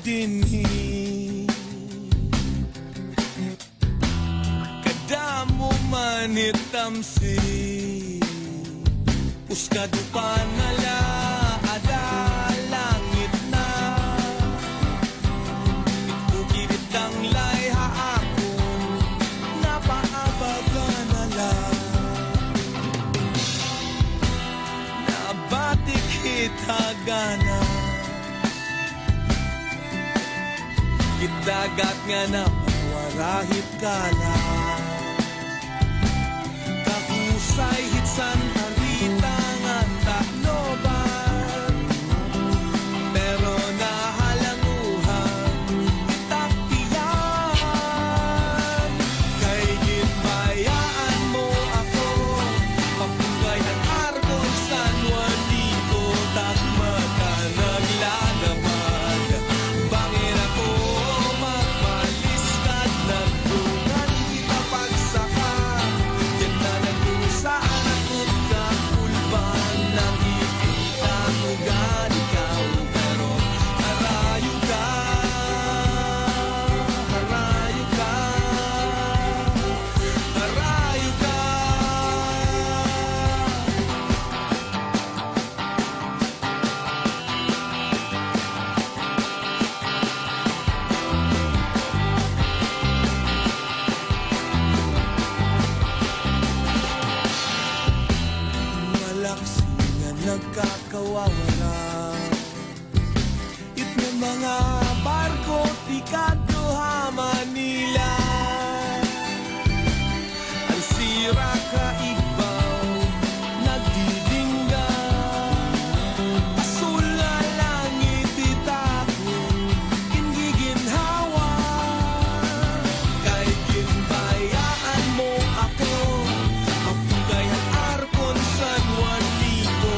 dinhi kadamo manit tamsi puskado panala ada langit na ikukirit kang layha ako napaabagan ala nabatik hitagana Dagat nga na warahit kala Kakusay hitsan haritangan takloban Pero nahalanguhan itaktiyan Kay ginbayaan mo ako Papugay ng arbol San Juanico Takmat ka naglalabag Bangin ako nagkakawawala It na mga barko tikado ha Manila Ang sira kaigbaw nagdidingga Asul nga langit itako kingiginhawa Kay ginbayaan mo ako Apugay ang arkon San Juanico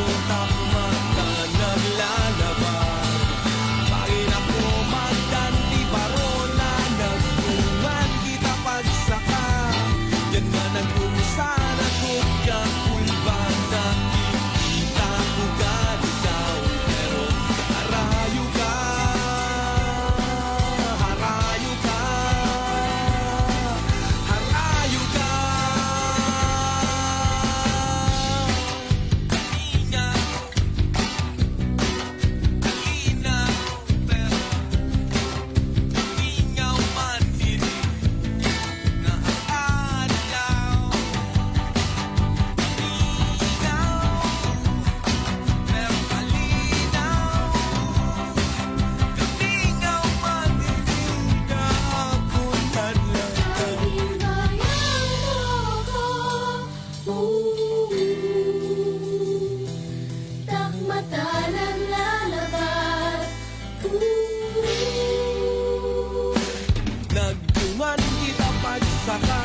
Nagtungan kita pagsaka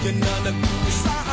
Yan na nag-uusap